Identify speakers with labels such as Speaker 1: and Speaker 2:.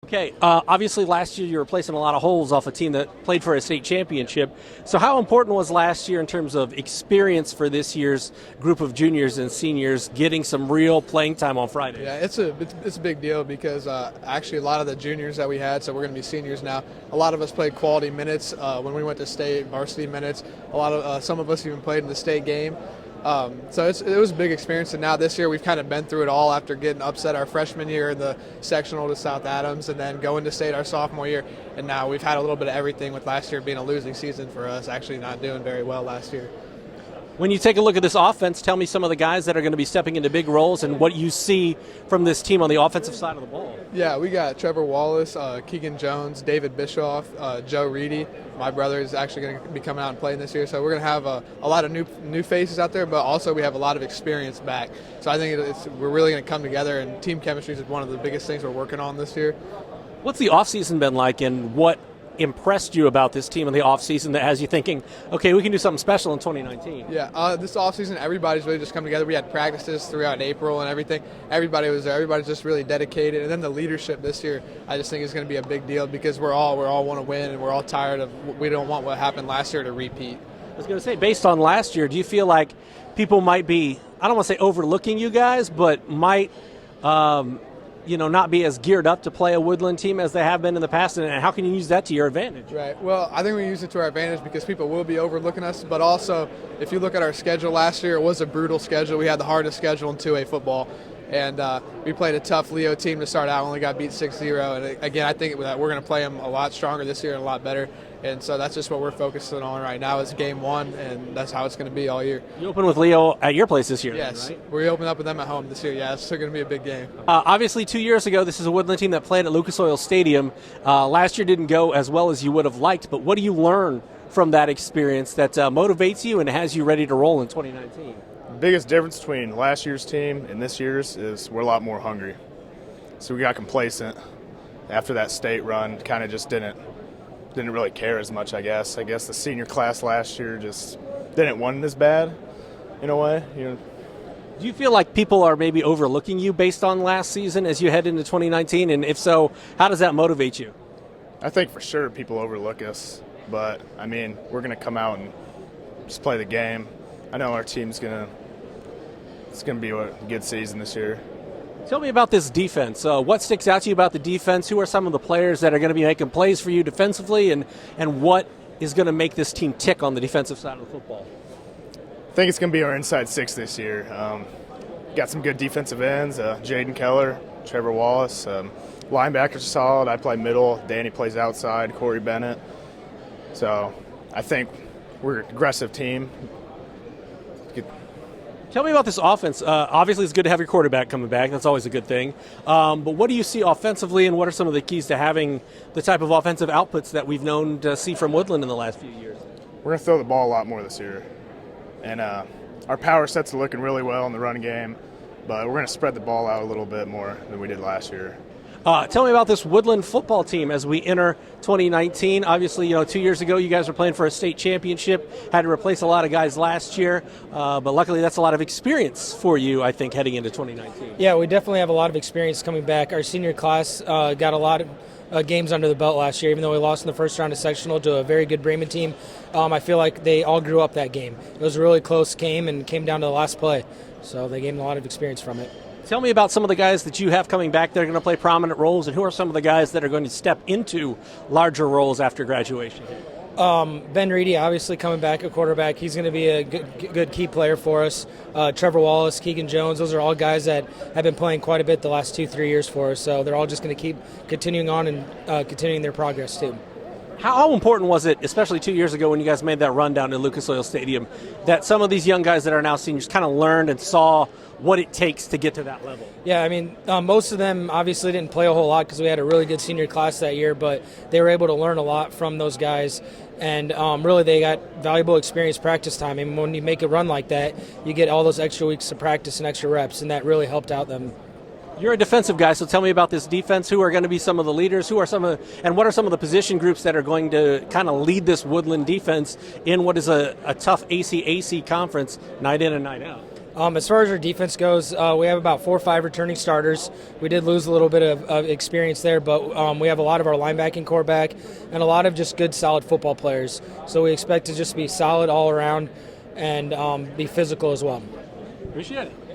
Speaker 1: Okay, obviously last year you were replacing a lot of holes off a team that played for a state championship. So how important was last year in terms of experience for this year's group of juniors and seniors getting some real playing time on Friday?
Speaker 2: Yeah, it's a big deal because actually a lot of the juniors that we had, so we're going to be seniors now, a lot of us played quality minutes when we went to state, varsity minutes. A lot of some of us even played in the state game. So it was a big experience, and now this year we've kind of been through it all after getting upset our freshman year in the sectional to South Adams, and then going to state our sophomore year, and now we've had a little bit of everything, with last year being a losing season for us, actually not doing very well last year.
Speaker 1: When you take a look at this offense, tell me some of the guys that are going to be stepping into big roles and what you see from this team on the offensive side of the ball.
Speaker 2: Yeah, we got Trevor Wallace, Keegan Jones, David Bischoff, Joe Reidy. My brother is actually going to be coming out and playing this year, so we're going to have a lot of new faces out there, but also we have a lot of experience back. So I think we're really going to come together, and team chemistry is one of the biggest things we're working on this year.
Speaker 1: What's the offseason been like, and what impressed you about this team in the offseason that has you thinking, okay, we can do something special in 2019?
Speaker 2: Yeah, this offseason, everybody's really just come together. We had practices throughout April and everything. Everybody was there. Everybody's just really dedicated. And then the leadership this year, I just think is going to be a big deal because we're all want to win, and we're all tired of, we don't want what happened last year to repeat.
Speaker 1: I was going to say, based on last year, do you feel like people might be, I don't want to say overlooking you guys, but might not be as geared up to play a Woodlan team as they have been in the past, and how can you use that to your advantage?
Speaker 2: Right. Well, I think we use it to our advantage because people will be overlooking us, but also if you look at our schedule last year, it was a brutal schedule. We had the hardest schedule in 2A football, and we played a tough Leo team to start out, only got beat 6-0, and again, I think that we're going to play them a lot stronger this year and a lot better, and so that's just what we're focusing on right now is game one, and that's how it's going to be all year.
Speaker 1: You open with Leo at your place this year?
Speaker 2: Yes,
Speaker 1: then, right?
Speaker 2: We open up with them at home this year. Yeah, it's still going to be a big game.
Speaker 1: Obviously, 2 years ago, this is a Woodland team that played at Lucas Oil Stadium. Last year didn't go as well as you would have liked, but what do you learn from that experience that motivates you and has you ready to roll in 2019?
Speaker 3: The biggest difference between last year's team and this year's is we're a lot more hungry. So we got complacent after that state run, kind of just didn't really care as much, I guess. The senior class last year just didn't want it as bad in a way.
Speaker 1: Do you feel like people are maybe overlooking you based on last season as you head into 2019? And if so, how does that motivate you?
Speaker 3: I think for sure people overlook us, but I mean, we're going to come out and just play the game. I know our team's it's going to be a good season this year.
Speaker 1: Tell me about this defense. What sticks out to you about the defense? Who are some of the players that are going to be making plays for you defensively, and what is going to make this team tick on the defensive side of the football?
Speaker 3: I think it's going to be our inside six this year. Got some good defensive ends, Jaden Keller, Trevor Wallace. Linebackers are solid. I play middle. Danny plays outside, Corey Bennett. So I think we're an aggressive team.
Speaker 1: Tell me about this offense. Obviously, it's good to have your quarterback coming back. That's always a good thing. But what do you see offensively, and what are some of the keys to having the type of offensive outputs that we've known to see from Woodland in the last few years?
Speaker 3: We're going to throw the ball a lot more this year. And our power sets are looking really well in the run game, but we're going to spread the ball out a little bit more than we did last year.
Speaker 1: Tell me about this Woodland football team as we enter 2019. Obviously, 2 years ago you guys were playing for a state championship, had to replace a lot of guys last year, but luckily that's a lot of experience for you, I think, heading into 2019.
Speaker 4: Yeah, we definitely have a lot of experience coming back. Our senior class got a lot of games under the belt last year, even though we lost in the first round of sectional to a very good Bremen team. I feel like they all grew up that game. It was a really close game and came down to the last play, so they gained a lot of experience from it.
Speaker 1: Tell me about some of the guys that you have coming back that are going to play prominent roles, and who are some of the guys that are going to step into larger roles after graduation?
Speaker 4: Ben Reidy, obviously coming back at quarterback. He's going to be a good key player for us. Trevor Wallace, Keegan Jones, those are all guys that have been playing quite a bit the last 2-3 years for us, so they're all just going to keep continuing on and continuing their progress too.
Speaker 1: How important was it, especially 2 years ago when you guys made that run down to Lucas Oil Stadium, that some of these young guys that are now seniors kind of learned and saw what it takes to get to that level?
Speaker 4: Yeah, I mean, most of them obviously didn't play a whole lot because we had a really good senior class that year, but they were able to learn a lot from those guys, and really they got valuable experience practice time. And when you make a run like that, you get all those extra weeks of practice and extra reps, and that really helped out them.
Speaker 1: You're a defensive guy, so tell me about this defense. Who are going to be some of the leaders? What are some of the position groups that are going to kind of lead this Woodland defense in what is a tough ACAC conference night in and night out?
Speaker 4: As far as our defense goes, we have about 4 or 5 returning starters. We did lose a little bit of experience there, but we have a lot of our linebacking core back and a lot of just good, solid football players. So we expect to just be solid all around and be physical as well.
Speaker 1: Appreciate it.